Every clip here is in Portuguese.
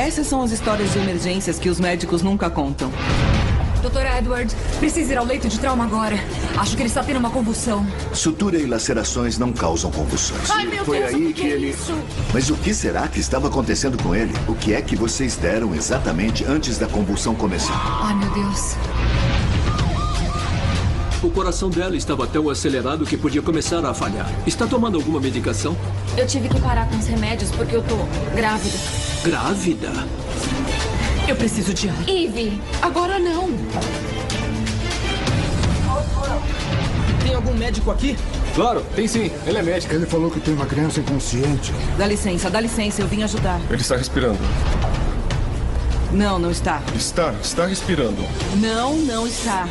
Essas são as histórias de emergências que os médicos nunca contam. Dr. Edward, precisa ir ao leito de trauma agora. Acho que ele está tendo uma convulsão. Sutura e lacerações não causam convulsões. Ai, meu Foi Deus, aí o que é ele... isso? Mas o que será que estava acontecendo com ele? O que é que vocês deram exatamente antes da convulsão começar? Ai, meu Deus. O coração dela estava tão acelerado que podia começar a falhar. Está tomando alguma medicação? Eu tive que parar com os remédios porque eu tô grávida. Grávida? Eu preciso de ar. Ivy! Agora não. Tem algum médico aqui? Claro, tem sim. Ele é médico. Ele falou que tem uma criança inconsciente. Dá licença, eu vim ajudar. Ele está respirando. Não, não está. Está respirando. Não está.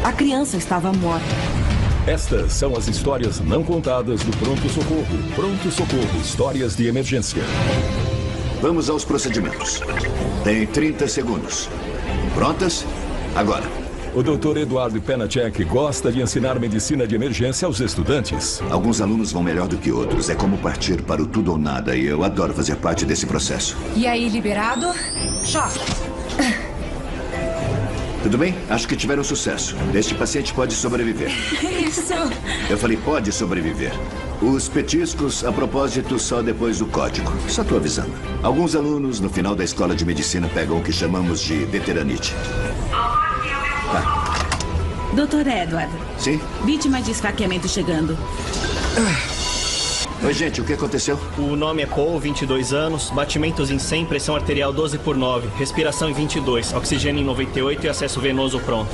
A criança estava morta. Estas são as histórias não contadas do Pronto Socorro. Pronto Socorro, histórias de emergência. Vamos aos procedimentos. Tem 30 segundos. Prontas? Agora. O Dr. Eduardo Penacek gosta de ensinar medicina de emergência aos estudantes. Alguns alunos vão melhor do que outros. É como partir para o tudo ou nada e eu adoro fazer parte desse processo. E aí, liberado? Choque. Tudo bem? Acho que tiveram sucesso. Este paciente pode sobreviver. Isso. Eu falei pode sobreviver. Os petiscos, a propósito, só depois do código. Só tô avisando. Alguns alunos, no final da escola de medicina, pegam o que chamamos de veteranite. Tá. Dr. Edward. Sim? Vítima de esfaqueamento chegando. Oi, gente, o que aconteceu? O nome é Paul, 22 anos, batimentos em 100, pressão arterial 12/9, respiração em 22, oxigênio em 98 e acesso venoso pronto.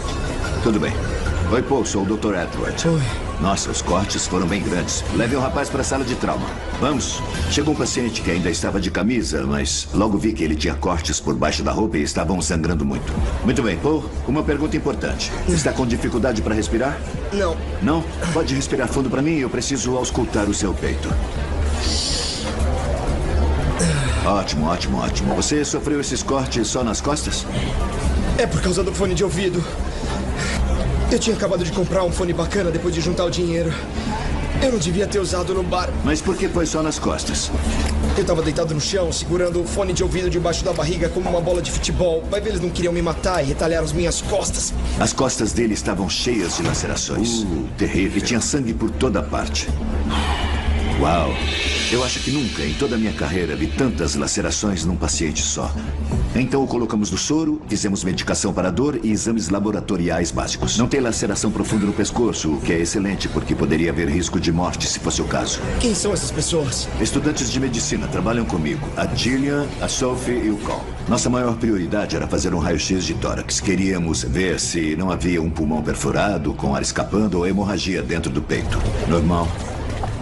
Tudo bem. Oi, Paul, sou o Dr. Edward. Oi. Nossa, os cortes foram bem grandes. Leve o rapaz para a sala de trauma. Vamos. Chegou um paciente que ainda estava de camisa, mas logo vi que ele tinha cortes por baixo da roupa e estavam sangrando muito. Muito bem, Paul, uma pergunta importante. Está com dificuldade para respirar? Não. Não? Pode respirar fundo para mim? Eu preciso auscultar o seu peito. Ótimo, ótimo, ótimo. Você sofreu esses cortes só nas costas? É por causa do fone de ouvido. Eu tinha acabado de comprar um fone bacana depois de juntar o dinheiro. Eu não devia ter usado no bar. Mas por que foi só nas costas? Eu tava deitado no chão, segurando o fone de ouvido debaixo da barriga como uma bola de futebol. Vai ver, eles não queriam me matar e retalharam as minhas costas. As costas dele estavam cheias de lacerações. Terrível. E tinha sangue por toda parte. Uau! Eu acho que nunca, em toda a minha carreira, vi tantas lacerações num paciente só. Então o colocamos no soro, fizemos medicação para a dor e exames laboratoriais básicos. Não tem laceração profunda no pescoço, o que é excelente, porque poderia haver risco de morte se fosse o caso. Quem são essas pessoas? Estudantes de medicina trabalham comigo. A Gillian, a Sophie e o Cole. Nossa maior prioridade era fazer um raio-x de tórax. Queríamos ver se não havia um pulmão perfurado, com ar escapando ou hemorragia dentro do peito. Normal.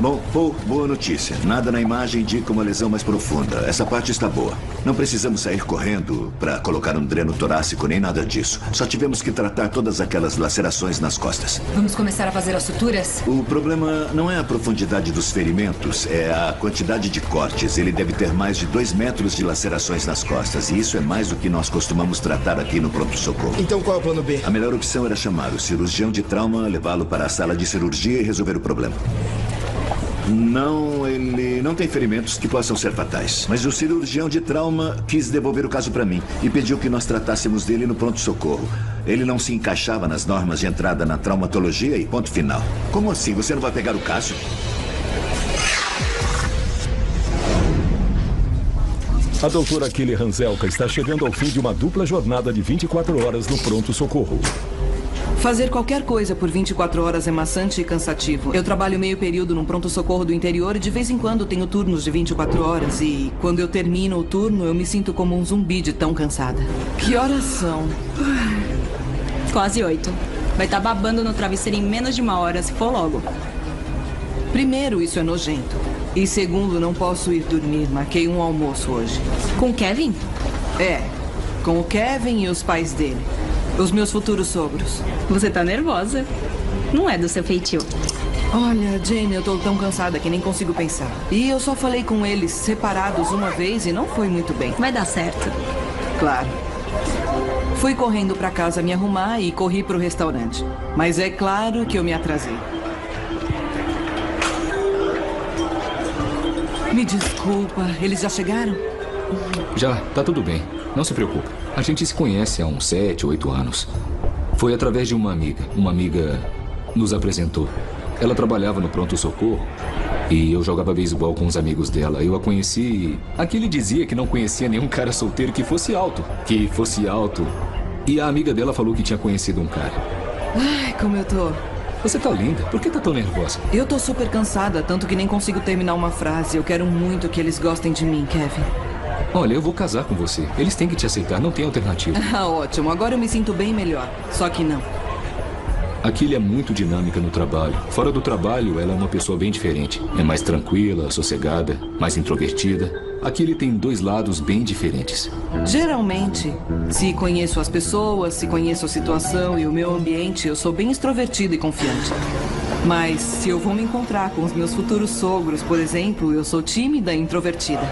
Bom, Paul, boa notícia. Nada na imagem indica uma lesão mais profunda. Essa parte está boa. Não precisamos sair correndo para colocar um dreno torácico nem nada disso. Só tivemos que tratar todas aquelas lacerações nas costas. Vamos começar a fazer as suturas? O problema não é a profundidade dos ferimentos, é a quantidade de cortes. Ele deve ter mais de 2 metros de lacerações nas costas. E isso é mais do que nós costumamos tratar aqui no pronto-socorro. Então qual é o plano B? A melhor opção era chamar o cirurgião de trauma, levá-lo para a sala de cirurgia e resolver o problema. Não, ele não tem ferimentos que possam ser fatais. Mas o cirurgião de trauma quis devolver o caso para mim e pediu que nós tratássemos dele no pronto-socorro. Ele não se encaixava nas normas de entrada na traumatologia e ponto final. Como assim? Você não vai pegar o caso? A doutora Kili Hanzelka está chegando ao fim de uma dupla jornada de 24 horas no pronto-socorro. Fazer qualquer coisa por 24 horas é maçante e cansativo. Eu trabalho meio período num pronto-socorro do interior e de vez em quando tenho turnos de 24 horas. E quando eu termino o turno, eu me sinto como um zumbi de tão cansada. Que horas são? Quase 8. Vai estar babando no travesseiro em menos de 1 hora, se for logo. Primeiro, isso é nojento. E segundo, não posso ir dormir. Marquei um almoço hoje. Com o Kevin? É, com o Kevin e os pais dele. Os meus futuros sogros. Você tá nervosa. Não é do seu feitio. Olha, Jane, eu tô tão cansada que nem consigo pensar. E eu só falei com eles separados uma vez e não foi muito bem. Vai dar certo. Claro. Fui correndo pra casa me arrumar e corri pro restaurante. Mas é claro que eu me atrasei. Me desculpa, eles já chegaram? Já, tá tudo bem. Não se preocupe. A gente se conhece há uns 7, 8 anos. Foi através de uma amiga. Uma amiga nos apresentou. Ela trabalhava no pronto-socorro e eu jogava beisebol com os amigos dela. Eu a conheci e aquele dizia que não conhecia nenhum cara solteiro que fosse alto. E a amiga dela falou que tinha conhecido um cara. Ai, como eu tô. Você tá linda. Por que tá tão nervosa? Eu tô super cansada, tanto que nem consigo terminar uma frase. Eu quero muito que eles gostem de mim, Kevin. Olha, eu vou casar com você. Eles têm que te aceitar, não tem alternativa. Ah, ótimo. Agora eu me sinto bem melhor. Só que não. A Killy é muito dinâmica no trabalho. Fora do trabalho, ela é uma pessoa bem diferente. É mais tranquila, sossegada, mais introvertida. A Killy tem dois lados bem diferentes. Geralmente, se conheço as pessoas, se conheço a situação e o meu ambiente, eu sou bem extrovertida e confiante. Mas se eu vou me encontrar com os meus futuros sogros, por exemplo, eu sou tímida e introvertida.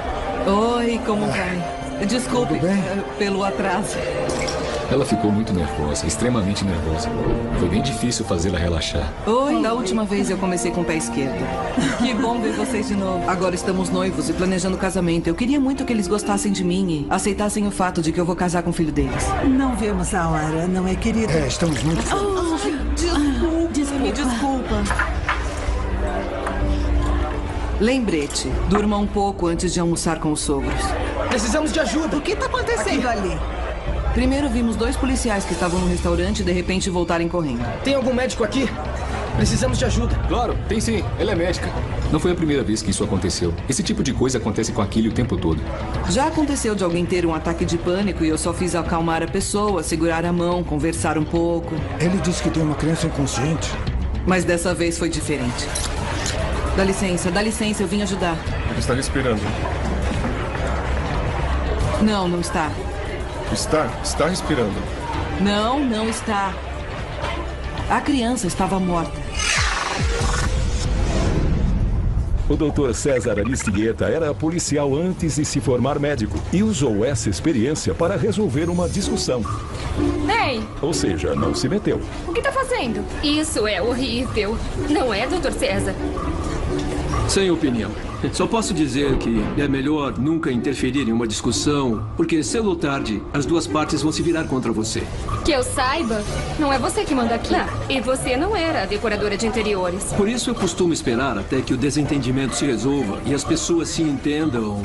Oi, como vai? Desculpe pelo atraso. Ela ficou muito nervosa, extremamente nervosa. Foi bem difícil fazê-la relaxar. Oi, da última vez eu comecei com o pé esquerdo. Que bom ver vocês de novo. Agora estamos noivos e planejando o casamento. Eu queria muito que eles gostassem de mim e aceitassem o fato de que eu vou casar com o filho deles. Não vemos a hora, não é, querida? Estamos muito... Desculpa. Lembrete, durma um pouco antes de almoçar com os sogros. Precisamos de ajuda. O que está acontecendo ali? Primeiro vimos 2 policiais que estavam no restaurante e de repente voltarem correndo. Tem algum médico aqui? Precisamos de ajuda. Claro, tem sim. Ela é médica. Não foi a primeira vez que isso aconteceu. Esse tipo de coisa acontece com a Killy o tempo todo. Já aconteceu de alguém ter um ataque de pânico e eu só fiz acalmar a pessoa, segurar a mão, conversar um pouco. Ele disse que tem uma criança inconsciente. Mas dessa vez foi diferente. Dá licença, eu vim ajudar. Ele está respirando. Não, não está. Está respirando. Não está. A criança estava morta. O Dr. César Aristieta era policial antes de se formar médico e usou essa experiência para resolver uma discussão. Ei! Ou seja, não se meteu. O que tá fazendo? Isso é horrível. Não é, Dr. César? Sem opinião. Só posso dizer que é melhor nunca interferir em uma discussão, porque cedo ou tarde as duas partes vão se virar contra você. Que eu saiba, não é você que manda aqui. E você não era a decoradora de interiores. Por isso eu costumo esperar até que o desentendimento se resolva e as pessoas se entendam.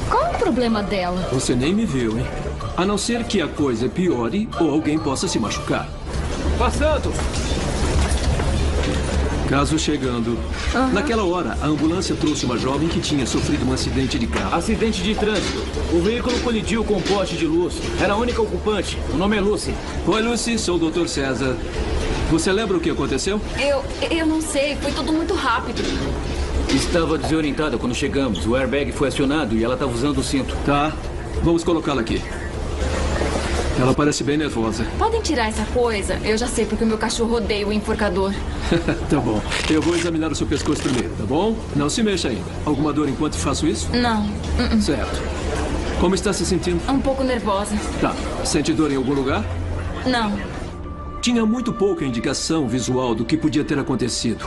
Qual o problema dela? Você nem me viu, hein? A não ser que a coisa piore ou alguém possa se machucar. Passando! Caso chegando. Naquela hora, a ambulância trouxe uma jovem que tinha sofrido um acidente de carro. Acidente de trânsito. O veículo colidiu com um poste de luz. Era a única ocupante. O nome é Lucy. Oi, Lucy. Sou o Dr. César. Você lembra o que aconteceu? Eu não sei. Foi tudo muito rápido. Estava desorientada quando chegamos. O airbag foi acionado e ela estava usando o cinto. Tá. Vamos colocá-la aqui. Ela parece bem nervosa. Podem tirar essa coisa? Eu já sei porque o meu cachorro odeia o enforcador. Tá bom. Eu vou examinar o seu pescoço primeiro, tá bom? Não se mexa ainda. Alguma dor enquanto faço isso? Não. Certo. Como está se sentindo? Um pouco nervosa. Tá. Sente dor em algum lugar? Não. Tinha muito pouca indicação visual do que podia ter acontecido.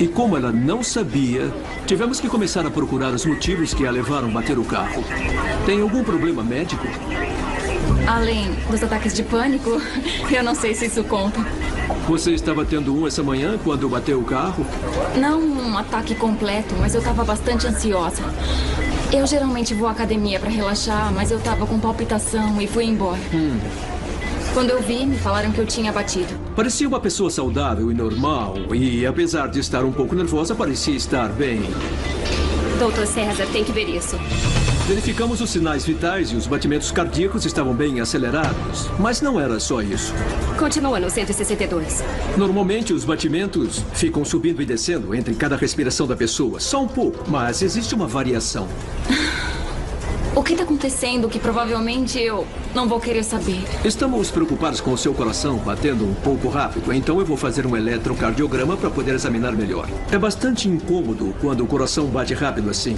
E como ela não sabia, tivemos que começar a procurar os motivos que a levaram a bater o carro. Tem algum problema médico? Além dos ataques de pânico, eu não sei se isso conta. Você estava tendo um essa manhã quando bateu o carro? Não um ataque completo, mas eu estava bastante ansiosa. Eu geralmente vou à academia para relaxar, mas eu estava com palpitação e fui embora. Quando eu vi, me falaram que eu tinha batido. Parecia uma pessoa saudável e normal, e apesar de estar um pouco nervosa, parecia estar bem. Dr. César tem que ver isso. Verificamos os sinais vitais e os batimentos cardíacos estavam bem acelerados. Mas não era só isso. Continua no 162. Normalmente os batimentos ficam subindo e descendo entre cada respiração da pessoa. Só um pouco, mas existe uma variação. O que está acontecendo que provavelmente eu não vou querer saber? Estamos preocupados com o seu coração batendo um pouco rápido, então eu vou fazer um eletrocardiograma para poder examinar melhor. É bastante incômodo quando o coração bate rápido assim.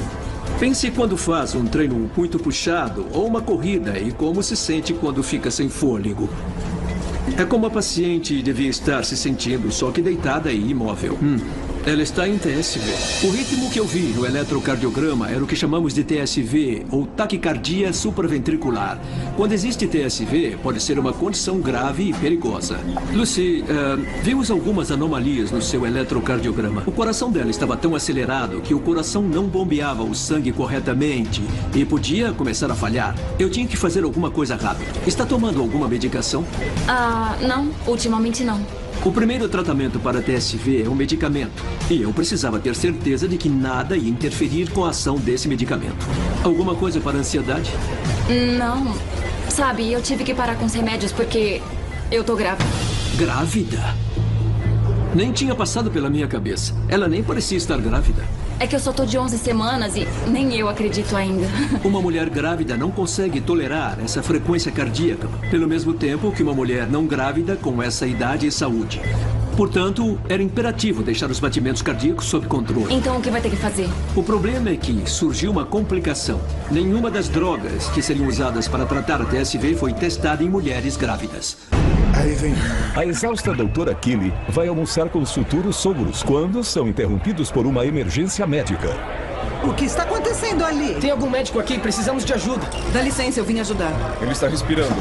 Pense quando faz um treino muito puxado ou uma corrida e como se sente quando fica sem fôlego. É como a paciente devia estar se sentindo, só que deitada e imóvel. Ela está em TSV. O ritmo que eu vi no eletrocardiograma era o que chamamos de TSV, ou taquicardia supraventricular. Quando existe TSV, pode ser uma condição grave e perigosa. Lucy, vimos algumas anomalias no seu eletrocardiograma. O coração dela estava tão acelerado que o coração não bombeava o sangue corretamente e podia começar a falhar. Eu tinha que fazer alguma coisa rápida. Está tomando alguma medicação? Não. Ultimamente não. O primeiro tratamento para TSV é um medicamento. E eu precisava ter certeza de que nada ia interferir com a ação desse medicamento. Alguma coisa para ansiedade? Não. Sabe, eu tive que parar com os remédios porque eu tô grávida. Grávida? Nem tinha passado pela minha cabeça. Ela nem parecia estar grávida. É que eu só tô de 11 semanas e nem eu acredito ainda. Uma mulher grávida não consegue tolerar essa frequência cardíaca, pelo mesmo tempo que uma mulher não grávida com essa idade e saúde. Portanto, era imperativo deixar os batimentos cardíacos sob controle. Então, o que vai ter que fazer? O problema é que surgiu uma complicação. Nenhuma das drogas que seriam usadas para tratar a TSV foi testada em mulheres grávidas. Aí vem. A exausta doutora Killy vai almoçar com os futuros sogros quando são interrompidos por uma emergência médica. O que está acontecendo ali? Tem algum médico aqui? Precisamos de ajuda. Dá licença, eu vim ajudar. Ele está respirando.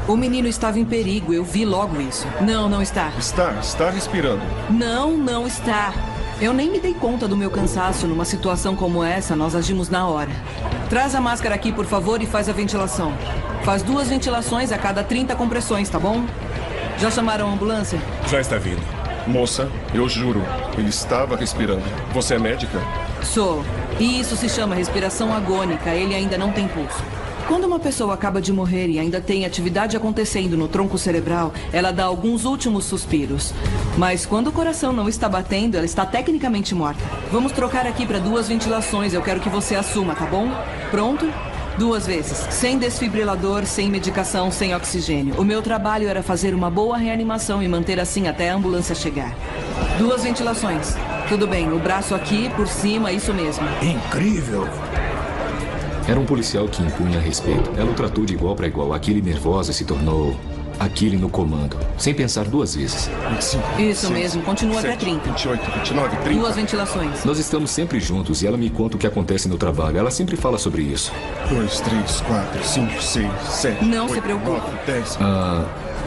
O menino estava em perigo, eu vi logo isso. Não está. Está respirando. Não está. Eu nem me dei conta do meu cansaço. Numa situação como essa, nós agimos na hora. Traz a máscara aqui, por favor, e faz a ventilação. Faz 2 ventilações a cada 30 compressões, tá bom? Já chamaram a ambulância? Já está vindo. Moça, eu juro, ele estava respirando. Você é médica? Sou. E isso se chama respiração agônica. Ele ainda não tem pulso. Quando uma pessoa acaba de morrer e ainda tem atividade acontecendo no tronco cerebral, ela dá alguns últimos suspiros. Mas quando o coração não está batendo, ela está tecnicamente morta. Vamos trocar aqui para 2 ventilações. Eu quero que você assuma, tá bom? Pronto? 2 vezes. Sem desfibrilador, sem medicação, sem oxigênio. O meu trabalho era fazer uma boa reanimação e manter assim até a ambulância chegar. 2 ventilações. Tudo bem, o braço aqui, por cima, isso mesmo. Incrível! Era um policial que impunha respeito. Ela o tratou de igual para igual. Aquele nervosa se tornou aquele no comando, sem pensar 2 vezes. 25, Isso 26, mesmo, continua 27, até 30. 28, 29, 30. 2 ventilações. Nós estamos sempre juntos e ela me conta o que acontece no trabalho. Ela sempre fala sobre isso. 2, 3, 4, 5, 6, 7. Não 8, se preocupe. 9, 10.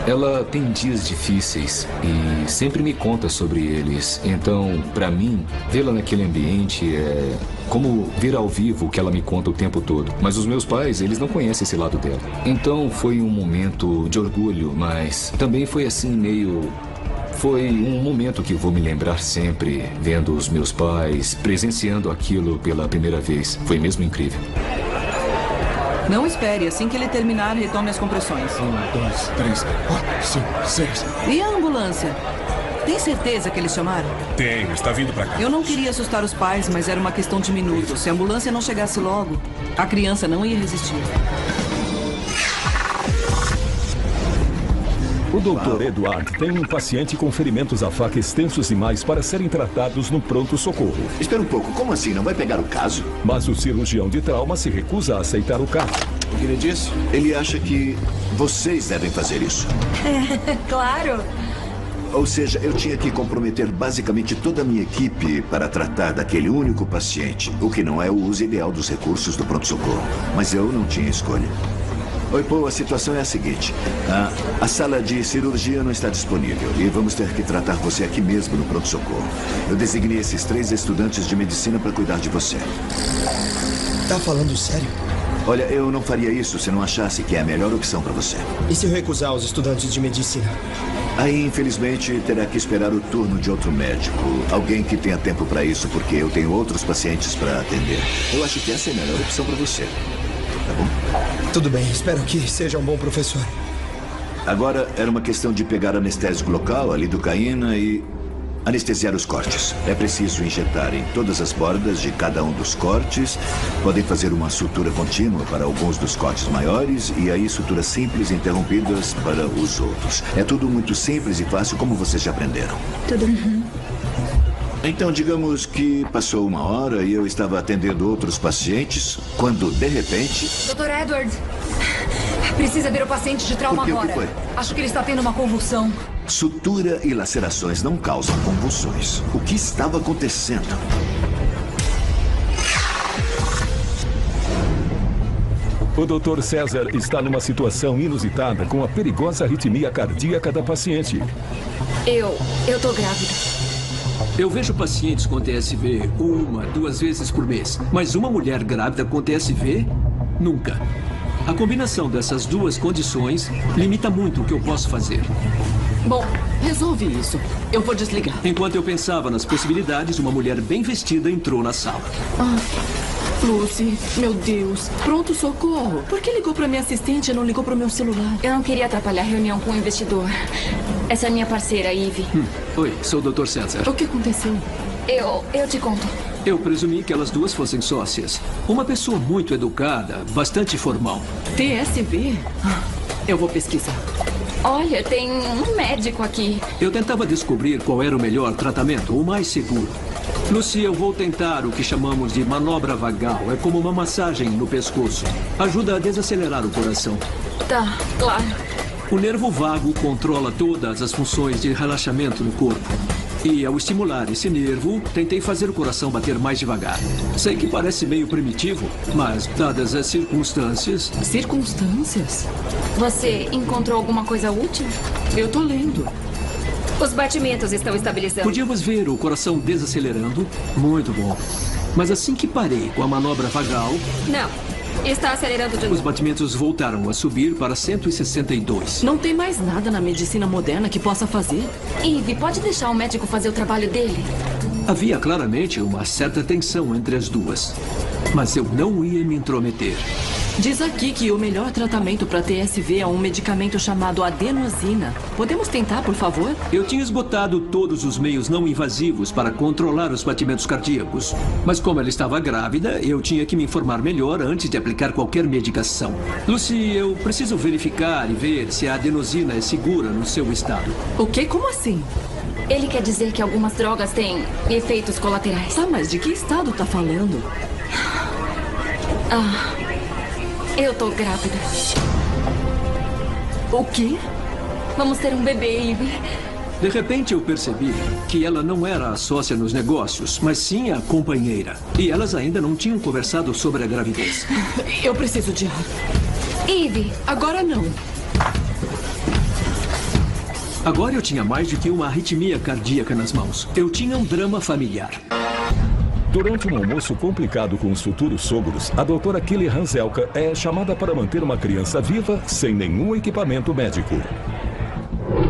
Ela tem dias difíceis e sempre me conta sobre eles. Então, para mim, vê-la naquele ambiente é como ver ao vivo o que ela me conta o tempo todo. Mas os meus pais, eles não conhecem esse lado dela. Então, foi um momento de orgulho, mas também foi assim meio... Foi um momento que vou me lembrar sempre, vendo os meus pais presenciando aquilo pela primeira vez. Foi mesmo incrível. Não espere, assim que ele terminar, retome as compressões. 1, 2, 3, 4, 5, 6. E a ambulância? Tem certeza que eles chamaram? Tenho, está vindo pra cá. Eu não queria assustar os pais, mas era uma questão de minutos. Se a ambulância não chegasse logo, a criança não ia resistir. O Dr. Edward tem um paciente com ferimentos à faca extensos demais para serem tratados no pronto-socorro. Espera um pouco, como assim? Não vai pegar o caso? Mas o cirurgião de trauma se recusa a aceitar o caso. O que ele disse? Ele acha que vocês devem fazer isso. Claro. Ou seja, eu tinha que comprometer basicamente toda a minha equipe para tratar daquele único paciente, o que não é o uso ideal dos recursos do pronto-socorro. Mas eu não tinha escolha. Oi, Paul, a situação é a seguinte. A sala de cirurgia não está disponível e vamos ter que tratar você aqui mesmo no pronto-socorro. Eu designei esses 3 estudantes de medicina para cuidar de você. Tá falando sério? Olha, eu não faria isso se não achasse que é a melhor opção para você. E se eu recusar os estudantes de medicina? Aí, infelizmente, terá que esperar o turno de outro médico. Alguém que tenha tempo para isso, porque eu tenho outros pacientes para atender. Eu acho que essa é a melhor opção para você. Tá bom? Tudo bem, espero que seja um bom professor. Agora, era uma questão de pegar anestésico local, a lidocaína e anestesiar os cortes. É preciso injetar em todas as bordas de cada um dos cortes. Podem fazer uma sutura contínua para alguns dos cortes maiores e aí suturas simples interrompidas para os outros. É tudo muito simples e fácil, como vocês já aprenderam. Tudo. Então, digamos que passou 1 hora e eu estava atendendo outros pacientes, quando, de repente... Dr. Edward, precisa ver o paciente de trauma Por quê? O que agora. foi? Acho que ele está tendo uma convulsão. Sutura e lacerações não causam convulsões. O que estava acontecendo? O Dr. César está numa situação inusitada com a perigosa arritmia cardíaca da paciente. Eu tô grávida. Eu vejo pacientes com TSV 1, 2 vezes por mês. Mas uma mulher grávida com TSV, nunca. A combinação dessas duas condições limita muito o que eu posso fazer. Bom, resolve isso. Eu vou desligar. Enquanto eu pensava nas possibilidades, uma mulher bem vestida entrou na sala. Lucy, meu Deus. Pronto, socorro. Por que ligou pra minha assistente e não ligou pro meu celular? Eu não queria atrapalhar a reunião com o investidor. Essa é a minha parceira, Ivy. Oi, sou o Dr. César. O que aconteceu? Eu te conto. Eu presumi que elas duas fossem sócias. Uma pessoa muito educada, bastante formal. TSV? Eu vou pesquisar. Olha, tem um médico aqui. Eu tentava descobrir qual era o melhor tratamento, o mais seguro. Lucy, eu vou tentar o que chamamos de manobra vagal. É como uma massagem no pescoço. Ajuda a desacelerar o coração. Tá, claro. O nervo vago controla todas as funções de relaxamento no corpo. E ao estimular esse nervo, tentei fazer o coração bater mais devagar. Sei que parece meio primitivo, mas dadas as circunstâncias... Circunstâncias? Você encontrou alguma coisa útil? Eu tô lendo. Os batimentos estão estabilizando. Podíamos ver o coração desacelerando. Muito bom. Mas assim que parei com a manobra vagal... Não. Está acelerando de novo. Os batimentos voltaram a subir para 162. Não tem mais nada na medicina moderna que possa fazer? Ivy, pode deixar o médico fazer o trabalho dele? Havia claramente uma certa tensão entre as duas. Mas eu não ia me intrometer. Diz aqui que o melhor tratamento para TSV é um medicamento chamado adenosina. Podemos tentar, por favor? Eu tinha esgotado todos os meios não invasivos para controlar os batimentos cardíacos. Mas como ela estava grávida, eu tinha que me informar melhor antes de aplicar qualquer medicação. Lucy, eu preciso verificar e ver se a adenosina é segura no seu estado. O quê? Como assim? Ele quer dizer que algumas drogas têm efeitos colaterais. Tá, mas de que estado tá falando? Eu tô grávida. O quê? Vamos ter um bebê, Ivy. De repente eu percebi que ela não era a sócia nos negócios, mas sim a companheira. E elas ainda não tinham conversado sobre a gravidez. Eu preciso de ar. Ivy. Agora não. Agora eu tinha mais do que uma arritmia cardíaca nas mãos. Eu tinha um drama familiar. Durante um almoço complicado com os futuros sogros, a doutora Kelly Hanselka é chamada para manter uma criança viva sem nenhum equipamento médico.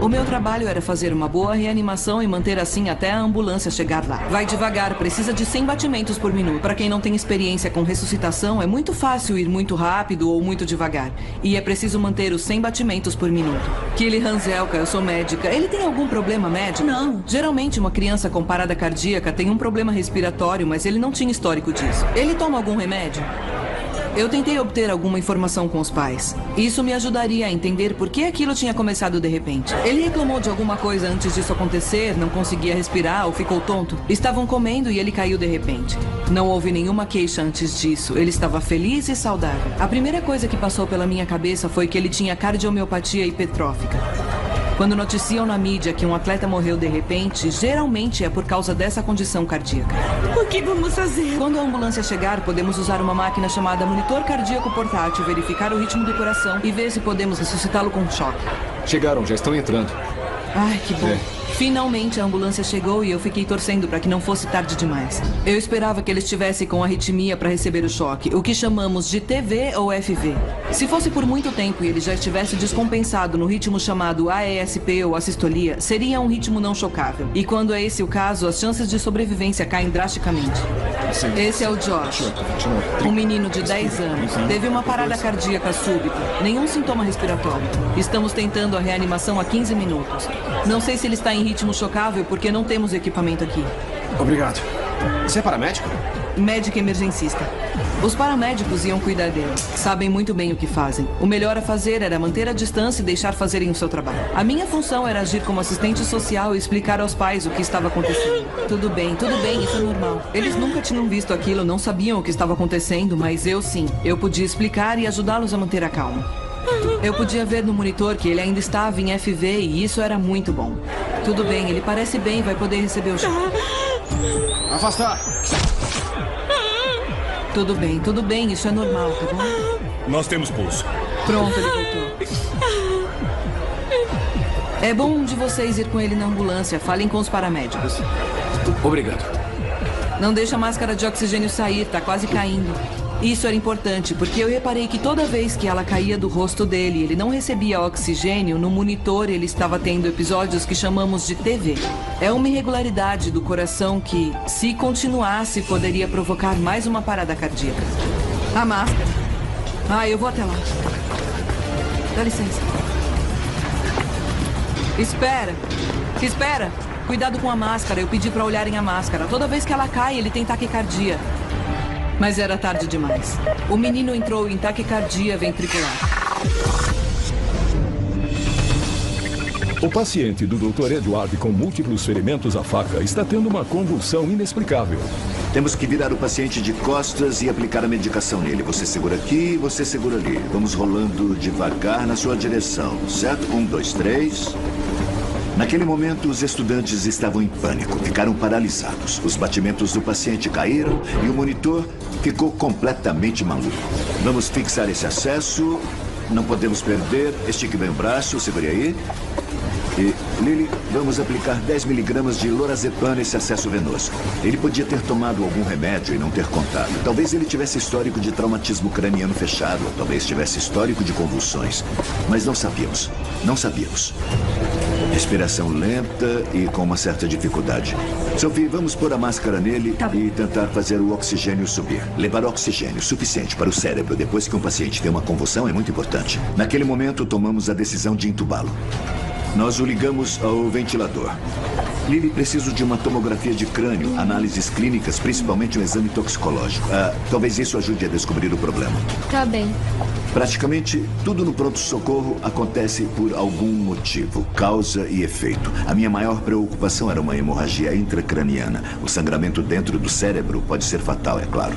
O meu trabalho era fazer uma boa reanimação e manter assim até a ambulância chegar lá. Vai devagar, precisa de 100 batimentos por minuto. Para quem não tem experiência com ressuscitação, é muito fácil ir muito rápido ou muito devagar. E é preciso manter os 100 batimentos por minuto. Kelly Hanselka, eu sou médica. Ele tem algum problema médico? Não. Geralmente uma criança com parada cardíaca tem um problema respiratório, mas ele não tinha histórico disso. Ele toma algum remédio? Eu tentei obter alguma informação com os pais. Isso me ajudaria a entender por que aquilo tinha começado de repente. Ele reclamou de alguma coisa antes disso acontecer, não conseguia respirar ou ficou tonto. Estavam comendo e ele caiu de repente. Não houve nenhuma queixa antes disso. Ele estava feliz e saudável. A primeira coisa que passou pela minha cabeça foi que ele tinha cardiomiopatia hipertrófica. Quando noticiam na mídia que um atleta morreu de repente, geralmente é por causa dessa condição cardíaca. O que vamos fazer? Quando a ambulância chegar, podemos usar uma máquina chamada monitor cardíaco portátil, verificar o ritmo do coração e ver se podemos ressuscitá-lo com choque. Chegaram, já estão entrando. Ai, que bom. Finalmente a ambulância chegou e eu fiquei torcendo para que não fosse tarde demais. Eu esperava que ele estivesse com arritmia para receber o choque, o que chamamos de TV ou FV. Se fosse por muito tempo e ele já estivesse descompensado no ritmo chamado AESP ou assistolia, seria um ritmo não chocável. E quando é esse o caso, as chances de sobrevivência caem drasticamente. Esse é o Josh, um menino de 10 anos. Teve uma parada cardíaca súbita, nenhum sintoma respiratório. Estamos tentando a reanimação há 15 minutos. Não sei se ele está em ritmo chocável porque não temos equipamento aqui. Obrigado. Você é paramédico? Médico emergencista. Os paramédicos iam cuidar dele. Sabem muito bem o que fazem. O melhor a fazer era manter a distância e deixar fazerem o seu trabalho. A minha função era agir como assistente social e explicar aos pais o que estava acontecendo. Tudo bem, isso é normal. Eles nunca tinham visto aquilo, não sabiam o que estava acontecendo, mas eu sim. Eu podia explicar e ajudá-los a manter a calma. Eu podia ver no monitor que ele ainda estava em FV e isso era muito bom. Tudo bem, ele parece bem, vai poder receber o choque. Afastar! Tudo bem, isso é normal, tá bom? Nós temos pulso. Pronto, ele voltou. É bom um de vocês ir com ele na ambulância. Falem com os paramédicos. Obrigado. Não deixa a máscara de oxigênio sair, tá quase caindo. Isso era importante, porque eu reparei que toda vez que ela caía do rosto dele e ele não recebia oxigênio, no monitor ele estava tendo episódios que chamamos de TV. É uma irregularidade do coração que, se continuasse, poderia provocar mais uma parada cardíaca. A máscara. Eu vou até lá. Dá licença. Espera! Cuidado com a máscara. Eu pedi para olharem a máscara. Toda vez que ela cai, ele tem taquicardia. Mas era tarde demais. O menino entrou em taquicardia ventricular. O paciente do Dr. Edward com múltiplos ferimentos à faca está tendo uma convulsão inexplicável. Temos que virar o paciente de costas e aplicar a medicação nele. Você segura aqui, você segura ali. Vamos rolando devagar na sua direção, certo? 1, 2, 3... Naquele momento, os estudantes estavam em pânico, ficaram paralisados. Os batimentos do paciente caíram e o monitor ficou completamente maluco. Vamos fixar esse acesso, não podemos perder. Estique bem o braço, segure aí. E, Lily, vamos aplicar 10 miligramas de lorazepam nesse acesso venoso. Ele podia ter tomado algum remédio e não ter contado. Talvez ele tivesse histórico de traumatismo craniano fechado, ou talvez tivesse histórico de convulsões. Mas não sabíamos. Respiração lenta e com uma certa dificuldade. Sophie, vamos pôr a máscara nele e tentar fazer o oxigênio subir. Levar oxigênio suficiente para o cérebro depois que um paciente tem uma convulsão é muito importante. Naquele momento, tomamos a decisão de entubá-lo. Nós o ligamos ao ventilador. Lily, preciso de uma tomografia de crânio, análises clínicas, principalmente um exame toxicológico. Talvez isso ajude a descobrir o problema. Tá bem. Praticamente tudo no pronto-socorro acontece por algum motivo, causa e efeito. A minha maior preocupação era uma hemorragia intracraniana. O sangramento dentro do cérebro pode ser fatal, é claro.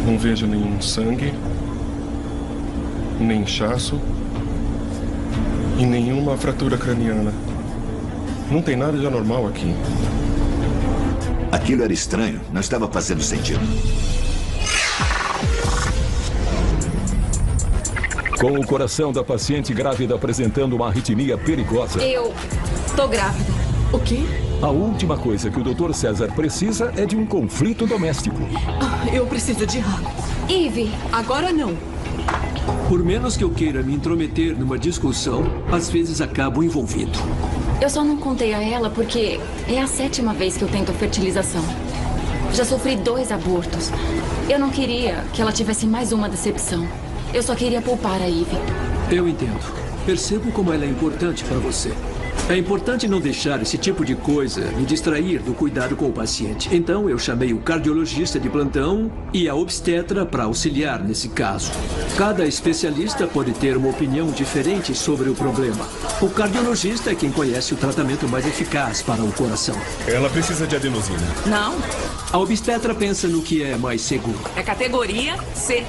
Não vejo nenhum sangue, nem inchaço e nenhuma fratura craniana. Não tem nada de anormal aqui. Aquilo era estranho, não estava fazendo sentido. Com o coração da paciente grávida apresentando uma arritmia perigosa. Eu tô grávida. O quê? A última coisa que o Dr. César precisa é de um conflito doméstico. Eu preciso de água. Ivy. Agora não. Por menos que eu queira me intrometer numa discussão, às vezes acabo envolvido. Eu só não contei a ela porque é a 7ª vez que eu tento fertilização. Já sofri 2 abortos. Eu não queria que ela tivesse mais uma decepção. Eu só queria poupar a Ivy. Eu entendo. Percebo como ela é importante para você. É importante não deixar esse tipo de coisa me distrair do cuidado com o paciente. Então, eu chamei o cardiologista de plantão e a obstetra para auxiliar nesse caso. Cada especialista pode ter uma opinião diferente sobre o problema. O cardiologista é quem conhece o tratamento mais eficaz para o coração. Ela precisa de adenosina. Não. A obstetra pensa no que é mais seguro. É categoria C.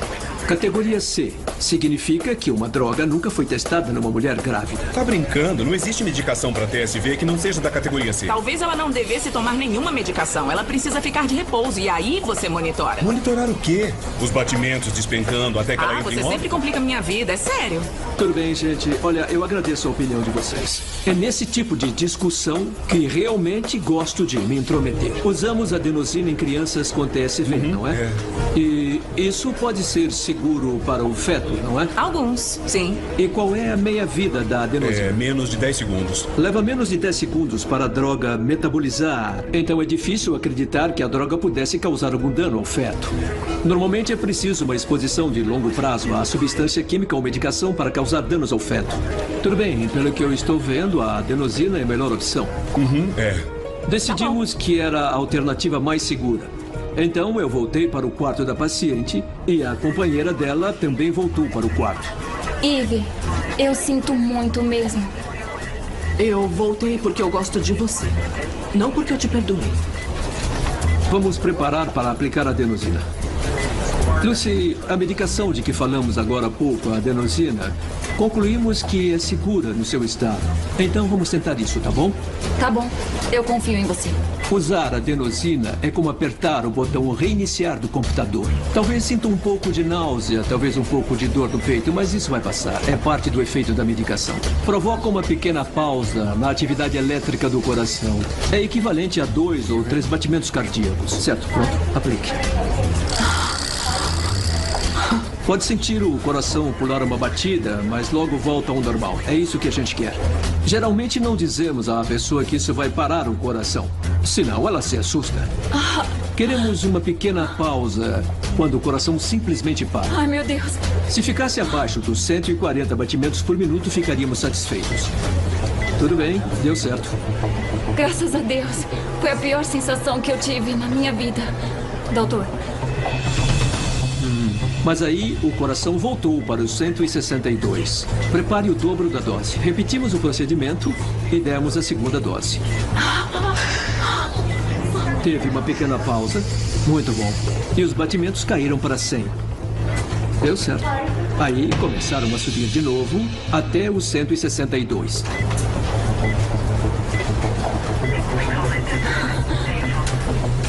Categoria C significa que uma droga nunca foi testada numa mulher grávida. Tá brincando? Não existe medicação para TSV que não seja da categoria C. Talvez ela não devesse tomar nenhuma medicação. Ela precisa ficar de repouso e aí você monitora. Monitorar o quê? Os batimentos despencando até que ela entre em você sempre complica a minha vida, é sério. Tudo bem, gente. Olha, eu agradeço a opinião de vocês. É nesse tipo de discussão que realmente gosto de me intrometer. Usamos adenosina em crianças com TSV, não é? E isso pode ser seguro para o feto, não é? Alguns, sim. E qual é a meia-vida da adenosina? É menos de 10 segundos. Leva menos de 10 segundos para a droga metabolizar. Então é difícil acreditar que a droga pudesse causar algum dano ao feto. Normalmente é preciso uma exposição de longo prazo à substância química ou medicação para causar danos ao feto. Tudo bem, pelo que eu estou vendo, a adenosina é a melhor opção. Decidimos que era a alternativa mais segura. Então eu voltei para o quarto da paciente e a companheira dela também voltou para o quarto. Ivy, eu sinto muito mesmo. Eu voltei porque eu gosto de você. Não porque eu te perdoei. Vamos preparar para aplicar a adenosina. Lucy, a medicação de que falamos agora há pouco, a adenosina, concluímos que é segura no seu estado. Então vamos tentar isso, tá bom? Tá bom. Eu confio em você. Usar a adenosina é como apertar o botão reiniciar do computador. Talvez sinta um pouco de náusea, talvez um pouco de dor no peito, mas isso vai passar. É parte do efeito da medicação. Provoca uma pequena pausa na atividade elétrica do coração. É equivalente a 2 ou 3 batimentos cardíacos. Certo, pronto. Aplique. Pode sentir o coração pular uma batida, mas logo volta ao normal. É isso que a gente quer. Geralmente não dizemos à pessoa que isso vai parar o coração. Senão ela se assusta. Queremos uma pequena pausa quando o coração simplesmente para. Ai, meu Deus. Se ficasse abaixo dos 140 batimentos por minuto, ficaríamos satisfeitos. Tudo bem, deu certo. Graças a Deus. Foi a pior sensação que eu tive na minha vida. Doutor. Mas aí o coração voltou para os 162. Prepare o dobro da dose. Repetimos o procedimento e demos a segunda dose. Teve uma pequena pausa. Muito bom. E os batimentos caíram para 100. Deu certo. Aí começaram a subir de novo até os 162.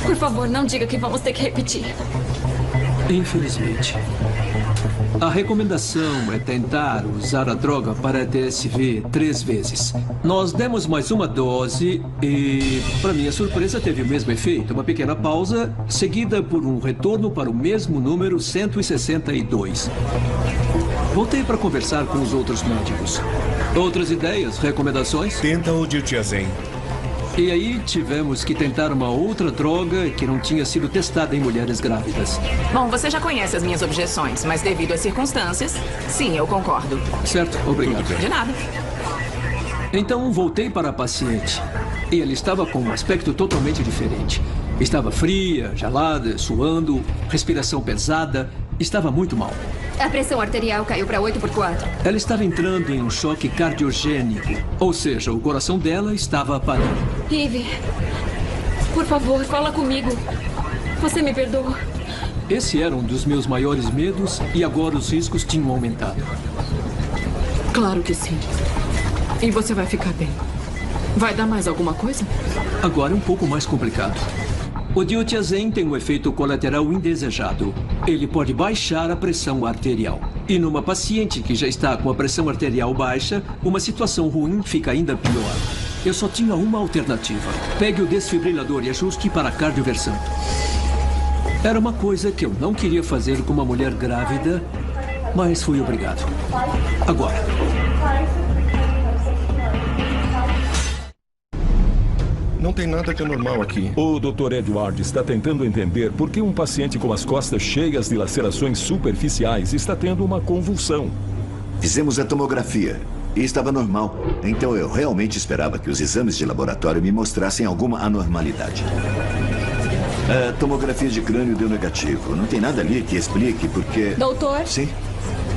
Por favor, não diga que vamos ter que repetir. Infelizmente. A recomendação é tentar usar a droga para a TSV 3 vezes. Nós demos mais uma dose e, para minha surpresa, teve o mesmo efeito. Uma pequena pausa, seguida por um retorno para o mesmo número 162. Voltei para conversar com os outros médicos. Outras ideias, recomendações? Tenta o diltiazem. E aí tivemos que tentar uma outra droga que não tinha sido testada em mulheres grávidas. Bom, você já conhece as minhas objeções, mas devido às circunstâncias, sim, eu concordo. Certo, obrigado. De nada. Então voltei para a paciente. E ela estava com um aspecto totalmente diferente. Estava fria, gelada, suando, respiração pesada. Estava muito mal. A pressão arterial caiu para 8/4. Ela estava entrando em um choque cardiogênico. Ou seja, o coração dela estava parando. Ivy, por favor, fala comigo. Você me perdoa? Esse era um dos meus maiores medos e agora os riscos tinham aumentado. Claro que sim. E você vai ficar bem. Vai dar mais alguma coisa? Agora é um pouco mais complicado. O diltiazem tem um efeito colateral indesejado. Ele pode baixar a pressão arterial. E numa paciente que já está com a pressão arterial baixa, uma situação ruim fica ainda pior. Eu só tinha uma alternativa. Pegue o desfibrilador e ajuste para a cardioversão. Era uma coisa que eu não queria fazer com uma mulher grávida, mas fui obrigado. Agora. Não tem nada de anormal aqui. O Dr. Edward está tentando entender por que um paciente com as costas cheias de lacerações superficiais está tendo uma convulsão. Fizemos a tomografia e estava normal. Então eu realmente esperava que os exames de laboratório me mostrassem alguma anormalidade. A tomografia de crânio deu negativo. Não tem nada ali que explique porque... Doutor? Sim?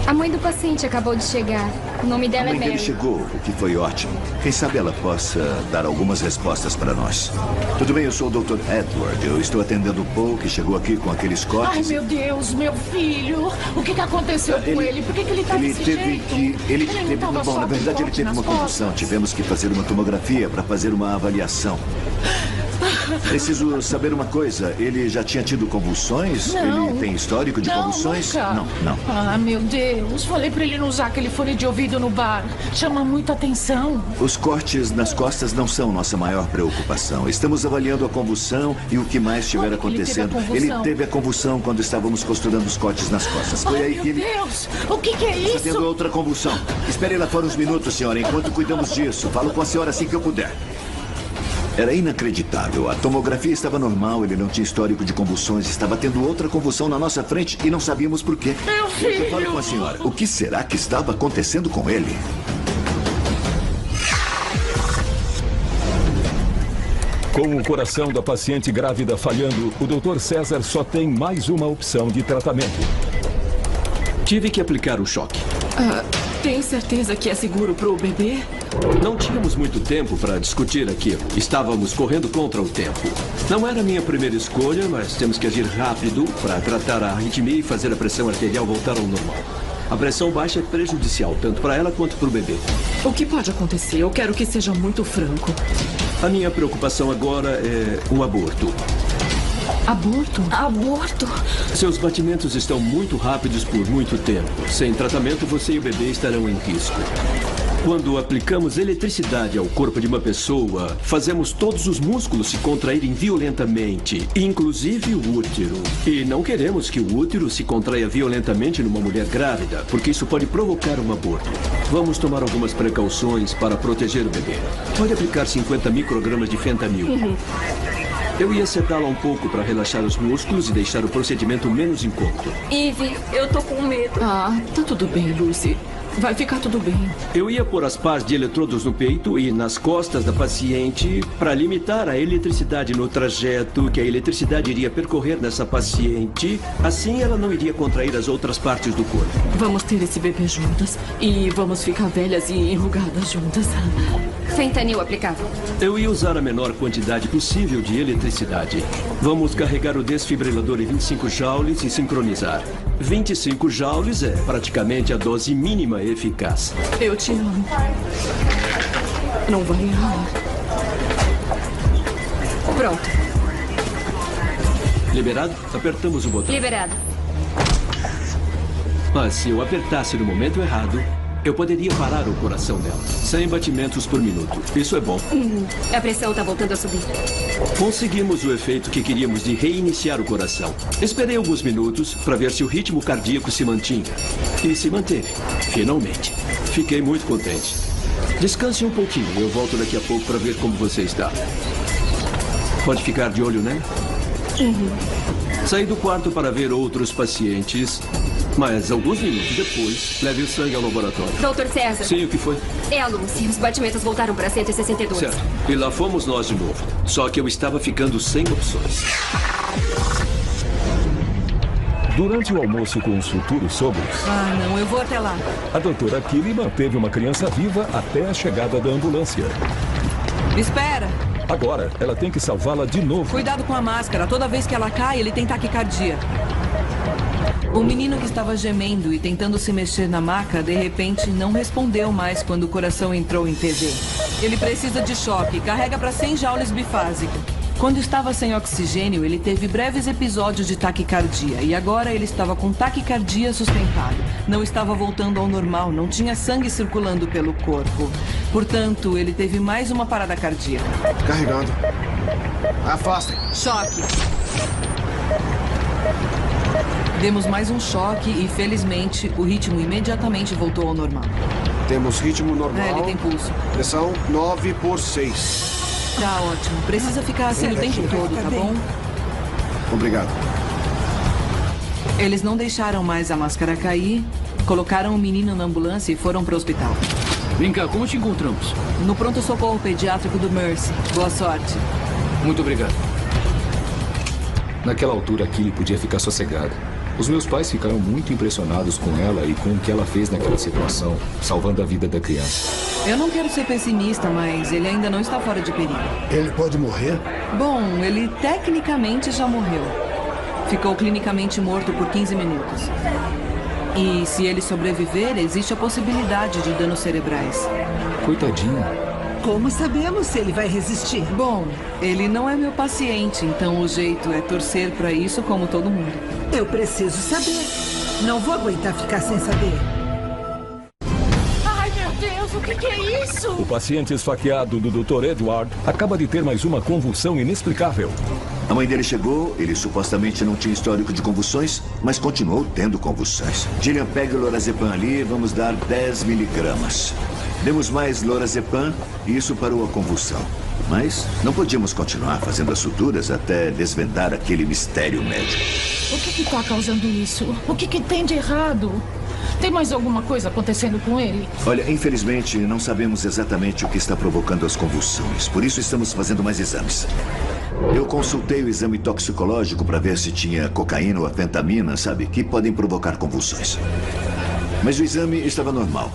A mãe do paciente acabou de chegar. O nome dela A mãe é Mary. dele chegou, o que foi ótimo. Quem sabe ela possa dar algumas respostas para nós. Tudo bem, eu sou o Dr. Edward. Eu estou atendendo o Paul, que chegou aqui com aqueles Ai, cortes. meu Deus, meu filho. O que aconteceu com ele? Por que ele tá desse jeito? Ele teve... tava Bom, só na com verdade, ele corte teve nas uma convulsão. costas? Tivemos que fazer uma tomografia para fazer uma avaliação. Preciso saber uma coisa. Ele já tinha tido convulsões? Não. Ele tem histórico de convulsões? Nunca. Não. Ah, meu Deus. Falei pra ele não usar aquele fone de ouvido no bar. Chama muita atenção. Os cortes nas costas não são nossa maior preocupação. Estamos avaliando a convulsão e o que mais estiver Quando que ele teve a acontecendo. convulsão? Ele teve a convulsão quando estávamos costurando os cortes nas costas. Foi aí que Meu Deus. O que é Está isso? tendo outra convulsão. Espere lá fora uns minutos, senhora, enquanto cuidamos disso. Falo com a senhora assim que eu puder. Era inacreditável. A tomografia estava normal, ele não tinha histórico de convulsões. Estava tendo outra convulsão na nossa frente e não sabíamos por quê. Meu filho! Eu falo com a senhora. O que será que estava acontecendo com ele? Com o coração da paciente grávida falhando, o Dr. César só tem mais uma opção de tratamento. Tive que aplicar o choque. Tem certeza que é seguro pro bebê? Não tínhamos muito tempo para discutir aquilo. Estávamos correndo contra o tempo. Não era minha primeira escolha, mas temos que agir rápido para tratar a arritmia e fazer a pressão arterial voltar ao normal. A pressão baixa é prejudicial, tanto para ela quanto para o bebê. O que pode acontecer? Eu quero que seja muito franco. A minha preocupação agora é o aborto. Aborto? Aborto? Seus batimentos estão muito rápidos por muito tempo. Sem tratamento, você e o bebê estarão em risco. Quando aplicamos eletricidade ao corpo de uma pessoa, fazemos todos os músculos se contraírem violentamente, inclusive o útero. E não queremos que o útero se contraia violentamente numa mulher grávida, porque isso pode provocar um aborto. Vamos tomar algumas precauções para proteger o bebê. Pode aplicar 50 microgramas de fentanil. Eu ia sedá-la um pouco para relaxar os músculos e deixar o procedimento menos incômodo. Ivy, eu tô com medo. Ah, tá tudo bem, Lucy. Vai ficar tudo bem. Eu ia pôr as pás de eletrodos no peito e nas costas da paciente para limitar a eletricidade no trajeto que a eletricidade iria percorrer nessa paciente. Assim ela não iria contrair as outras partes do corpo. Vamos ter esse bebê juntas e vamos ficar velhas e enrugadas juntas. Fentanil aplicável. Eu ia usar a menor quantidade possível de eletricidade. Vamos carregar o desfibrilador em 25 joules e sincronizar. 25 joules é praticamente a dose mínima eficaz. Eu te amo. Não vai errar. Pronto. Liberado? Apertamos o botão. Liberado. Mas se eu apertasse no momento errado, eu poderia parar o coração dela. 100 batimentos por minuto. Isso é bom. A pressão tá voltando a subir. Conseguimos o efeito que queríamos de reiniciar o coração. Esperei alguns minutos para ver se o ritmo cardíaco se mantinha. E se manteve. Finalmente. Fiquei muito contente. Descanse um pouquinho. Eu volto daqui a pouco para ver como você está. Pode ficar de olho, né? Saí do quarto para ver outros pacientes. Mas alguns minutos depois, leve o sangue ao laboratório. Doutor César. Sim, o que foi? É a Lucy. Os batimentos voltaram para 162. Certo. E lá fomos nós de novo. Só que eu estava ficando sem opções. Durante o almoço com os futuros sogros... Ah, não. Eu vou até lá. A doutora Killy manteve uma criança viva até a chegada da ambulância. Espera. Agora, ela tem que salvá-la de novo. Cuidado com a máscara. Toda vez que ela cai, ele tem taquicardia. O menino que estava gemendo e tentando se mexer na maca, de repente, não respondeu mais quando o coração entrou em TV. Ele precisa de choque. Carrega para 100 joules bifásico. Quando estava sem oxigênio, ele teve breves episódios de taquicardia. E agora ele estava com taquicardia sustentada. Não estava voltando ao normal, não tinha sangue circulando pelo corpo. Portanto, ele teve mais uma parada cardíaca. Carregando. Afastem. Choque. Demos mais um choque e, felizmente, o ritmo imediatamente voltou ao normal. Temos ritmo normal. Ele tem pulso. Pressão 9/6. Tá ótimo. Precisa ficar assim o tempo todo, tá bom? Obrigado. Eles não deixaram mais a máscara cair, colocaram o menino na ambulância e foram para o hospital. Vem cá, como te encontramos? No pronto-socorro pediátrico do Mercy. Boa sorte. Muito obrigado. Naquela altura, Killy podia ficar sossegada. Os meus pais ficaram muito impressionados com ela e com o que ela fez naquela situação, salvando a vida da criança. Eu não quero ser pessimista, mas ele ainda não está fora de perigo. Ele pode morrer? Bom, ele tecnicamente já morreu. Ficou clinicamente morto por 15 minutos. E se ele sobreviver, existe a possibilidade de danos cerebrais. Coitadinho. Como sabemos se ele vai resistir? Bom, ele não é meu paciente, então o jeito é torcer para isso como todo mundo. Eu preciso saber. Não vou aguentar ficar sem saber. Ai, meu Deus, o que é isso? O paciente esfaqueado do Dr. Edward acaba de ter mais uma convulsão inexplicável. A mãe dele chegou, ele supostamente não tinha histórico de convulsões, mas continuou tendo convulsões. Gillian, pegue o lorazepam ali, vamos dar 10 miligramas. Demos mais lorazepam e isso parou a convulsão. Mas não podíamos continuar fazendo as suturas até desvendar aquele mistério médico. O que está causando isso? O que tem de errado? Tem mais alguma coisa acontecendo com ele? Olha, infelizmente, não sabemos exatamente o que está provocando as convulsões. Por isso estamos fazendo mais exames. Eu consultei o exame toxicológico para ver se tinha cocaína ou anfetamina, sabe? Que podem provocar convulsões. Mas o exame estava normal.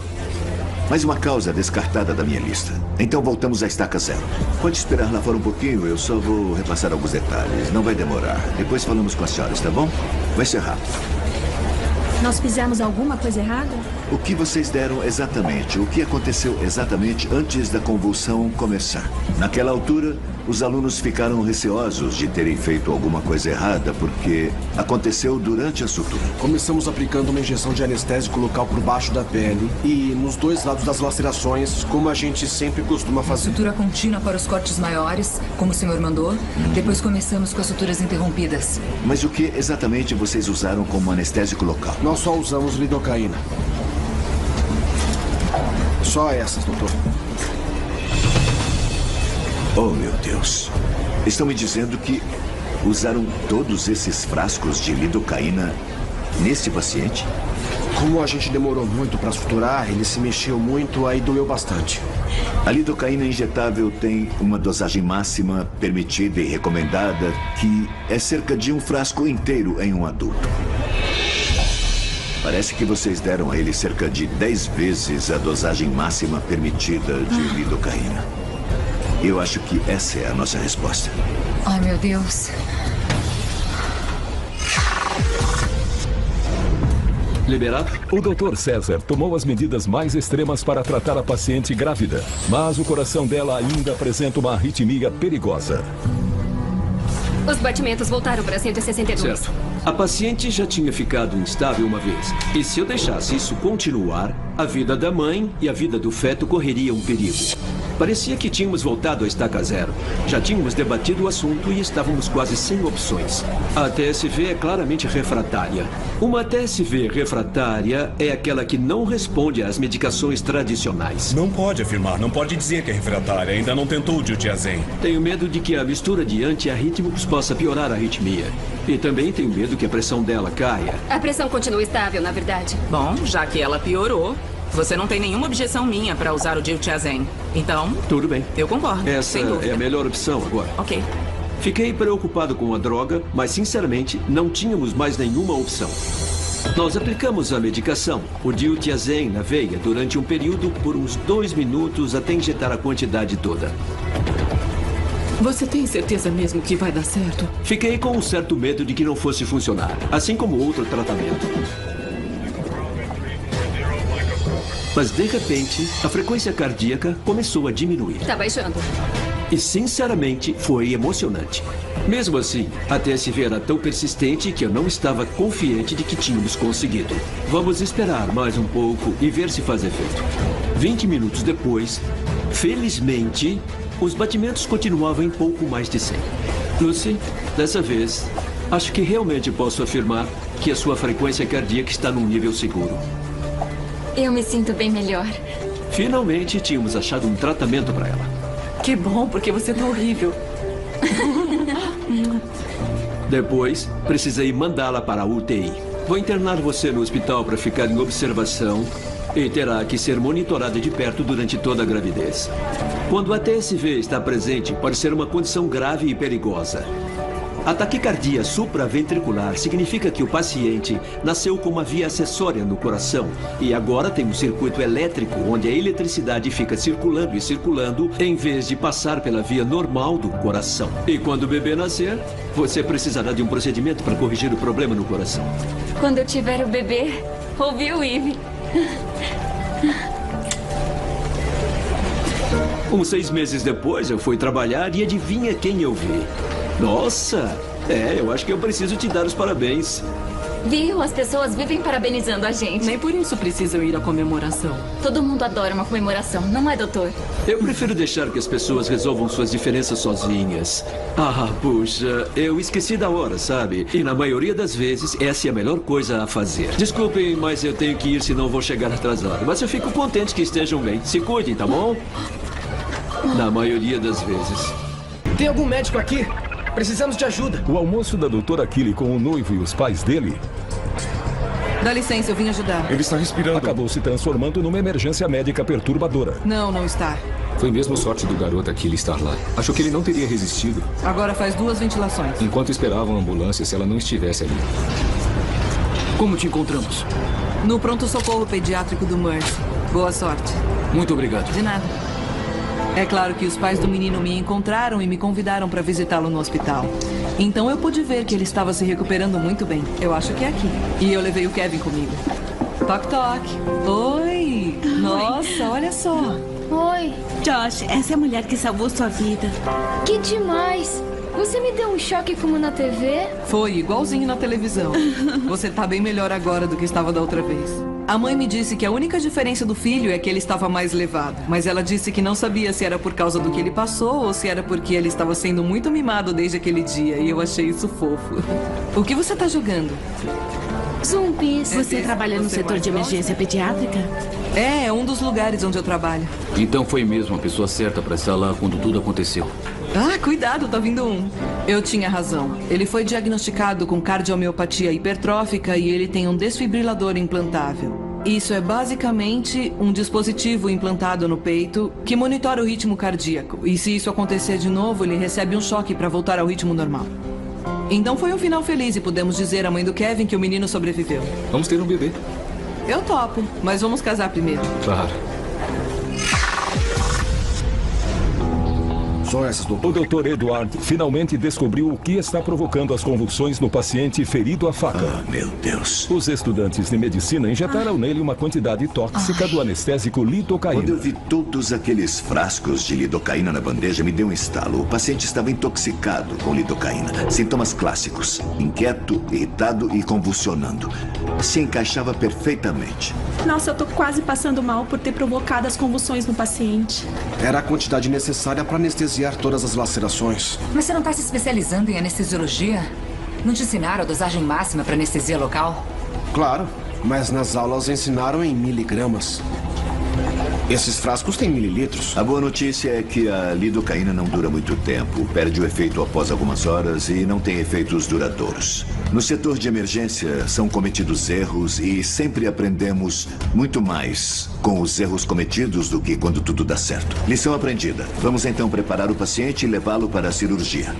Mais uma causa descartada da minha lista. Então voltamos à estaca zero. Pode esperar lá fora um pouquinho, eu só vou repassar alguns detalhes. Não vai demorar. Depois falamos com as senhoras, tá bom? Vai ser rápido. Nós fizemos alguma coisa errada? O que vocês deram exatamente? O que aconteceu exatamente antes da convulsão começar? Naquela altura, os alunos ficaram receosos de terem feito alguma coisa errada porque aconteceu durante a sutura. Começamos aplicando uma injeção de anestésico local por baixo da pele e nos 2 lados das lacerações, como a gente sempre costuma fazer. Sutura contínua para os cortes maiores, como o senhor mandou. Depois começamos com as suturas interrompidas. Mas o que exatamente vocês usaram como anestésico local? Nós só usamos lidocaína. Só essas, doutor. Oh, meu Deus. Estão me dizendo que usaram todos esses frascos de lidocaína nesse paciente? Como a gente demorou muito para suturar, ele se mexeu muito, aí doeu bastante. A lidocaína injetável tem uma dosagem máxima permitida e recomendada que é cerca de um frasco inteiro em um adulto. Parece que vocês deram a ele cerca de 10 vezes a dosagem máxima permitida de lidocaína. Eu acho que essa é a nossa resposta. Ai, meu Deus. Liberado? O Dr. César tomou as medidas mais extremas para tratar a paciente grávida, mas o coração dela ainda apresenta uma arritmia perigosa. Os batimentos voltaram para 162. Certo. A paciente já tinha ficado instável uma vez. E se eu deixasse isso continuar, a vida da mãe e a vida do feto correriam um perigo. Parecia que tínhamos voltado à estaca zero. Já tínhamos debatido o assunto e estávamos quase sem opções. A TSV é claramente refratária. Uma TSV refratária é aquela que não responde às medicações tradicionais. Não pode afirmar, não pode dizer que é refratária. Ainda não tentou o diltiazem. Tenho medo de que a mistura de antiarrítmicos possa piorar a arritmia. E também tenho medo que a pressão dela caia. A pressão continua estável, na verdade. Bom, já que ela piorou, você não tem nenhuma objeção minha para usar o diltiazem. Então... Tudo bem. Eu concordo. Essa é a melhor opção agora. Ok. Fiquei preocupado com a droga, mas sinceramente não tínhamos mais nenhuma opção. Nós aplicamos a medicação, o diltiazem, na veia durante um período por uns 2 minutos até injetar a quantidade toda. Você tem certeza mesmo que vai dar certo? Fiquei com um certo medo de que não fosse funcionar, assim como outro tratamento. Mas, de repente, a frequência cardíaca começou a diminuir. Tá baixando. E, sinceramente, foi emocionante. Mesmo assim, a TSV era tão persistente que eu não estava confiante de que tínhamos conseguido. Vamos esperar mais um pouco e ver se faz efeito. 20 minutos depois, felizmente, os batimentos continuavam em pouco mais de 100. Lucy, dessa vez, acho que realmente posso afirmar que a sua frequência cardíaca está num nível seguro. Eu me sinto bem melhor. Finalmente, tínhamos achado um tratamento para ela. Que bom, porque você tá horrível. Depois, precisei mandá-la para a UTI. Vou internar você no hospital para ficar em observação e terá que ser monitorada de perto durante toda a gravidez. Quando a TSV está presente, pode ser uma condição grave e perigosa. A taquicardia supraventricular significa que o paciente nasceu com uma via acessória no coração e agora tem um circuito elétrico onde a eletricidade fica circulando e circulando em vez de passar pela via normal do coração. E quando o bebê nascer, você precisará de um procedimento para corrigir o problema no coração. Quando eu tiver o bebê, ouvi o Eve. Uns 6 meses depois, eu fui trabalhar e adivinha quem eu vi? Nossa! Eu acho que eu preciso te dar os parabéns. Viu? As pessoas vivem parabenizando a gente. Nem por isso precisam ir à comemoração. Todo mundo adora uma comemoração, não é, doutor? Eu prefiro deixar que as pessoas resolvam suas diferenças sozinhas. Ah, puxa, eu esqueci da hora, sabe? E na maioria das vezes, essa é a melhor coisa a fazer. Desculpem, mas eu tenho que ir, senão vou chegar atrasado. Mas eu fico contente que estejam bem. Se cuidem, tá bom? Na maioria das vezes. Tem algum médico aqui? Precisamos de ajuda. O almoço da doutora Killy com o noivo e os pais dele... Dá licença, eu vim ajudar. Ele está respirando. Acabou se transformando numa emergência médica perturbadora. Não, não está. Foi mesmo sorte do garoto Killy estar lá. Achou que ele não teria resistido. Agora faz 2 ventilações. Enquanto esperavam a ambulância, se ela não estivesse ali. Como te encontramos? No pronto-socorro pediátrico do Mercy. Boa sorte. Muito obrigado. De nada. É claro que os pais do menino me encontraram e me convidaram para visitá-lo no hospital. Então eu pude ver que ele estava se recuperando muito bem. Eu acho que é aqui. E eu levei o Kevin comigo. Toque, toque. Oi! Nossa, olha só. Oi. Josh, essa é a mulher que salvou sua vida. Que demais! Você me deu um choque como na TV? Foi, igualzinho na televisão. Você tá bem melhor agora do que estava da outra vez. A mãe me disse que a única diferença do filho é que ele estava mais levado. Mas ela disse que não sabia se era por causa do que ele passou ou se era porque ele estava sendo muito mimado desde aquele dia. E eu achei isso fofo. O que você tá jogando? Zumbis. Você trabalha no setor de emergência pediátrica? É um dos lugares onde eu trabalho. Então foi mesmo a pessoa certa para estar lá quando tudo aconteceu. Ah, cuidado, tá vindo um. Eu tinha razão. Ele foi diagnosticado com cardiomiopatia hipertrófica e ele tem um desfibrilador implantável. Isso é basicamente um dispositivo implantado no peito que monitora o ritmo cardíaco. E se isso acontecer de novo, ele recebe um choque para voltar ao ritmo normal. Então foi um final feliz e pudemos dizer à mãe do Kevin que o menino sobreviveu. Vamos ter um bebê. Eu topo, mas vamos casar primeiro. Claro. Só essas, doutor. O Dr. Edward finalmente descobriu o que está provocando as convulsões no paciente ferido à faca. Ah, meu Deus. Os estudantes de medicina injetaram nele uma quantidade tóxica do anestésico lidocaína. Quando eu vi todos aqueles frascos de lidocaína na bandeja, me deu um estalo. O paciente estava intoxicado com lidocaína. Sintomas clássicos: inquieto, irritado e convulsionando. Se encaixava perfeitamente. Nossa, eu tô quase passando mal por ter provocado as convulsões no paciente. Era a quantidade necessária para anestesiar todas as lacerações. Mas você não está se especializando em anestesiologia? Não te ensinaram a dosagem máxima para anestesia local? Claro, mas nas aulas ensinaram em miligramas. Esses frascos têm mililitros. A boa notícia é que a lidocaína não dura muito tempo. Perde o efeito após algumas horas e não tem efeitos duradouros. No setor de emergência são cometidos erros e sempre aprendemos muito mais com os erros cometidos do que quando tudo dá certo. Lição aprendida. Vamos então preparar o paciente e levá-lo para a cirurgia.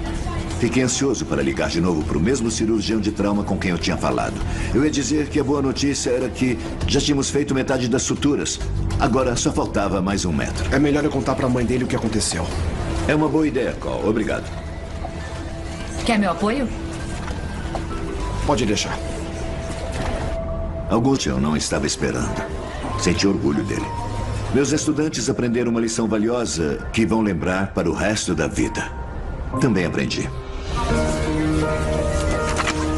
Fiquei ansioso para ligar de novo para o mesmo cirurgião de trauma com quem eu tinha falado. Eu ia dizer que a boa notícia era que já tínhamos feito metade das suturas. Agora só faltava mais 1 metro. É melhor eu contar para a mãe dele o que aconteceu. É uma boa ideia, Cole. Obrigado. Quer meu apoio? Pode deixar. Alguns eu não estava esperando. Senti orgulho dele. Meus estudantes aprenderam uma lição valiosa que vão lembrar para o resto da vida. Também aprendi.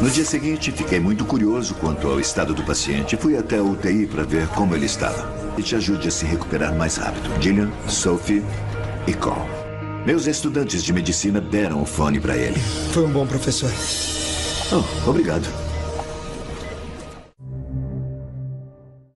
No dia seguinte, fiquei muito curioso quanto ao estado do paciente. Fui até a UTI para ver como ele estava. E te ajude a se recuperar mais rápido. Gillian, Sophie e Cole. Meus estudantes de medicina deram o fone para ele. Foi um bom professor. Oh, obrigado.